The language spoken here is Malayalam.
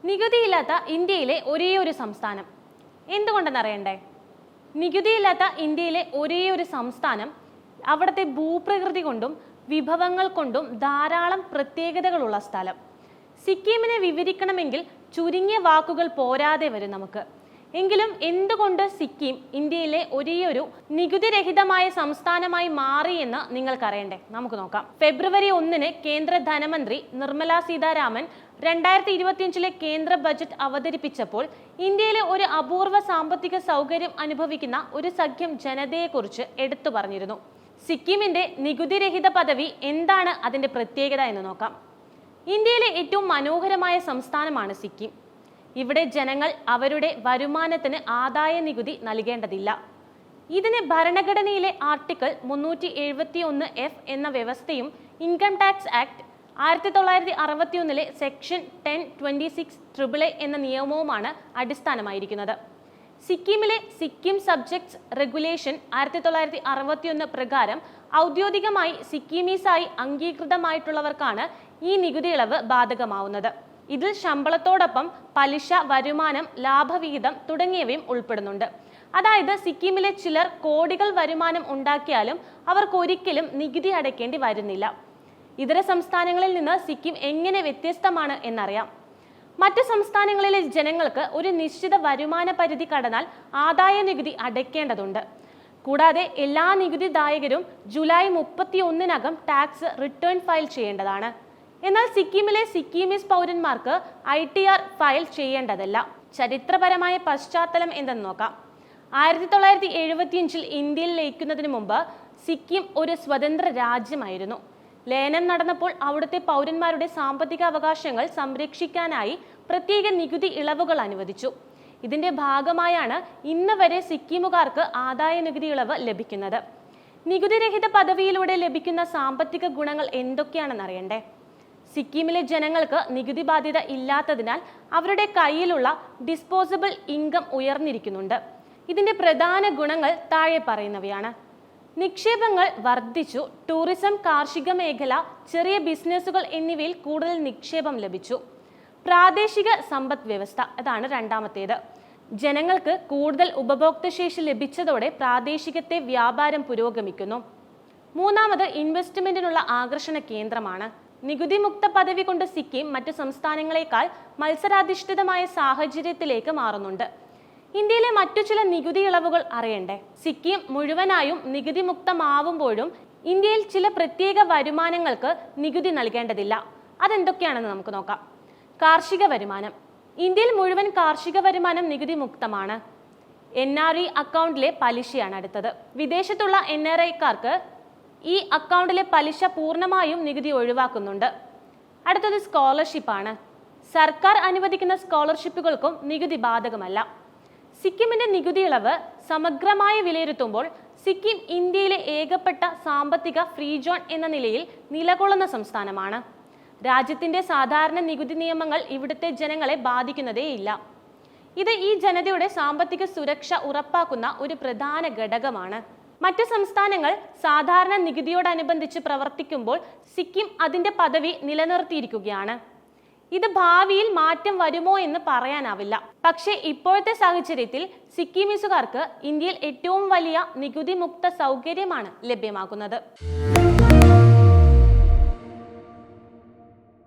നികുതിയില്ലാത്ത ഇന്ത്യയിലെ ഒരേയൊരു സംസ്ഥാനം എന്തുകൊണ്ടെന്നറിയണ്ടേ? നികുതിയില്ലാത്ത ഇന്ത്യയിലെ ഒരേയൊരു സംസ്ഥാനം അവിടുത്തെ ഭൂപ്രകൃതി കൊണ്ടും വിഭവങ്ങൾ കൊണ്ടും ധാരാളം പ്രത്യേകതകളുള്ള സ്ഥലം. സിക്കിമിനെ വിവരിക്കണമെങ്കിൽ ചുരുങ്ങിയ വാക്കുകൾ പോരാതെ വരും നമുക്ക്. എങ്കിലും എന്തുകൊണ്ട് സിക്കിം ഇന്ത്യയിലെ ഒരേയൊരു നികുതിരഹിതമായ സംസ്ഥാനമായി മാറി എന്ന് നിങ്ങൾക്കറിയണ്ടേ? നമുക്ക് നോക്കാം. ഫെബ്രുവരി 1 കേന്ദ്ര ധനമന്ത്രി നിർമ്മല സീതാരാമൻ 2025 കേന്ദ്ര ബജറ്റ് അവതരിപ്പിച്ചപ്പോൾ ഇന്ത്യയിലെ ഒരു അപൂർവ സാമ്പത്തിക സൗകര്യം അനുഭവിക്കുന്ന ഒരു സഖ്യം ജനതയെക്കുറിച്ച് എടുത്തു പറഞ്ഞിരുന്നു. സിക്കിമിന്റെ നികുതിരഹിത പദവി എന്താണ് അതിന്റെ പ്രത്യേകത എന്ന് നോക്കാം. ഇന്ത്യയിലെ ഏറ്റവും മനോഹരമായ സംസ്ഥാനമാണ് സിക്കിം. ഇവിടെ ജനങ്ങൾ അവരുടെ വരുമാനത്തിന് ആദായ നികുതി നൽകേണ്ടതില്ല. ഇതിന് ഭരണഘടനയിലെ ആർട്ടിക്കിൾ 371F എന്ന വ്യവസ്ഥയും ഇൻകം ടാക്സ് ആക്ട് 1961 സെക്ഷൻ 1026 എന്ന നിയമവുമാണ് അടിസ്ഥാനമായിരിക്കുന്നത്. സിക്കിമിലെ സിക്കിം സബ്ജക്ട്സ് റെഗുലേഷൻ 1961 പ്രകാരം ഔദ്യോഗികമായി സിക്കിമീസായി അംഗീകൃതമായിട്ടുള്ളവർക്കാണ് ഈ നികുതി ഇളവ് ബാധകമാവുന്നത്. ഇതിൽ ശമ്പളത്തോടൊപ്പം പലിശ, വരുമാനം, ലാഭവിഹിതം തുടങ്ങിയവയും ഉൾപ്പെടുന്നുണ്ട്. അതായത് സിക്കിമിലെ ചിലർ കോടികൾ വരുമാനം ഉണ്ടാക്കിയാലും അവർക്കൊരിക്കലും നികുതി അടയ്ക്കേണ്ടി വരുന്നില്ല. ഇതര സംസ്ഥാനങ്ങളിൽ നിന്ന് സിക്കിം എങ്ങനെ വ്യത്യസ്തമാണ് എന്നറിയാം. മറ്റ് സംസ്ഥാനങ്ങളിലെ ജനങ്ങൾക്ക് ഒരു നിശ്ചിത വരുമാന പരിധി കടന്നാൽ ആദായ നികുതി അടയ്ക്കേണ്ടതുണ്ട്. കൂടാതെ എല്ലാ നികുതിദായകരും ജൂലൈ 31 ടാക്സ് റിട്ടേൺ ഫയൽ ചെയ്യേണ്ടതാണ്. എന്നാൽ സിക്കിമിലെ സിക്കിമീസ് പൗരന്മാർക്ക് ITR ഫയൽ ചെയ്യേണ്ടതല്ല. ചരിത്രപരമായ പശ്ചാത്തലം എന്തെന്ന് നോക്കാം. 1975 ഇന്ത്യയിൽ ലയിക്കുന്നതിന് മുമ്പ് സിക്കിം ഒരു സ്വതന്ത്ര രാജ്യമായിരുന്നു. ലയനം നടന്നപ്പോൾ അവിടുത്തെ പൗരന്മാരുടെ സാമ്പത്തിക അവകാശങ്ങൾ സംരക്ഷിക്കാനായി പ്രത്യേക നികുതി ഇളവുകൾ അനുവദിച്ചു. ഇതിന്റെ ഭാഗമായാണ് ഇന്ന് വരെ സിക്കിമുകാർക്ക് ആദായ നികുതി ഇളവ് ലഭിക്കുന്നത്. നികുതിരഹിത പദവിയിലൂടെ ലഭിക്കുന്ന സാമ്പത്തിക ഗുണങ്ങൾ എന്തൊക്കെയാണെന്ന് അറിയണ്ടേ? സിക്കിമിലെ ജനങ്ങൾക്ക് നികുതി ബാധ്യത ഇല്ലാത്തതിനാൽ അവരുടെ കയ്യിലുള്ള ഡിസ്പോസബിൾ ഇൻകം ഉയർന്നിരിക്കുന്നുണ്ട്. ഇതിന്റെ പ്രധാന ഗുണങ്ങൾ താഴെ പറയുന്നവയാണ്. നിക്ഷേപങ്ങൾ വർദ്ധിച്ചു. ടൂറിസം, കാർഷിക മേഖല, ചെറിയ ബിസിനസ്സുകൾ എന്നിവയിൽ കൂടുതൽ നിക്ഷേപം ലഭിച്ചു. പ്രാദേശിക സമ്പദ് വ്യവസ്ഥ, അതാണ് രണ്ടാമത്തേത്. ജനങ്ങൾക്ക് കൂടുതൽ ഉപഭോക്തൃശേഷി ലഭിച്ചതോടെ പ്രാദേശികത്തെ വ്യാപാരം പുരോഗമിക്കുന്നു. മൂന്നാമത് ഇൻവെസ്റ്റ്മെന്റിനുള്ള ആകർഷണ കേന്ദ്രമാണ്. നികുതി മുക്ത പദവി കൊണ്ട് സിക്കിം മറ്റു സംസ്ഥാനങ്ങളെക്കാൾ മത്സരാധിഷ്ഠിതമായ സാഹചര്യത്തിലേക്ക് മാറുന്നുണ്ട്. ഇന്ത്യയിലെ മറ്റു ചില നികുതി ഇളവുകൾ അറിയണ്ടേ? സിക്കിം മുഴുവനായും നികുതി മുക്തമാവുമ്പോഴും ഇന്ത്യയിൽ ചില പ്രത്യേക വരുമാനങ്ങൾക്ക് നികുതി നൽകേണ്ടതില്ല. അതെന്തൊക്കെയാണെന്ന് നമുക്ക് നോക്കാം. കാർഷിക വരുമാനം. ഇന്ത്യയിൽ മുഴുവൻ കാർഷിക വരുമാനം നികുതി മുക്തമാണ്. NRE അക്കൗണ്ടിലെ പലിശയാണ് അടുത്തത്. വിദേശത്തുള്ള NRIക്കാർക്ക് ഈ അക്കൗണ്ടിലെ പലിശ പൂർണ്ണമായും നികുതി ഒഴിവാക്കുന്നുണ്ട്. അടുത്തത് സ്കോളർഷിപ്പാണ്. സർക്കാർ അനുവദിക്കുന്ന സ്കോളർഷിപ്പുകൾക്കും നികുതി ബാധകമല്ല. സിക്കിമിന്റെ നികുതി ഇളവ് സമഗ്രമായി വിലയിരുത്തുമ്പോൾ സിക്കിം ഇന്ത്യയിലെ ഏകപ്പെട്ട സാമ്പത്തിക ഫ്രീ സോൺ എന്ന നിലയിൽ നിലകൊള്ളുന്ന സംസ്ഥാനമാണ്. രാജ്യത്തിന്റെ സാധാരണ നികുതി നിയമങ്ങൾ ഇവിടുത്തെ ജനങ്ങളെ ബാധിക്കുന്നതേയില്ല. ഇത് ഈ ജനതയുടെ സാമ്പത്തിക സുരക്ഷ ഉറപ്പാക്കുന്ന ഒരു പ്രധാന ഘടകമാണ്. മറ്റ് സംസ്ഥാനങ്ങൾ സാധാരണ നികുതിയോടനുബന്ധിച്ച് പ്രവർത്തിക്കുമ്പോൾ സിക്കിം അതിന്റെ പദവി നിലനിർത്തിയിരിക്കുകയാണ്. ഇത് ഭാവിയിൽ മാറ്റം വരുമോ എന്ന് പറയാനാവില്ല. പക്ഷേ ഇപ്പോഴത്തെ സാഹചര്യത്തിൽ സിക്കിമീസുകാർക്ക് ഇന്ത്യയിൽ ഏറ്റവും വലിയ നികുതി മുക്ത സൗകര്യമാണ് ലഭ്യമാക്കുന്നത്.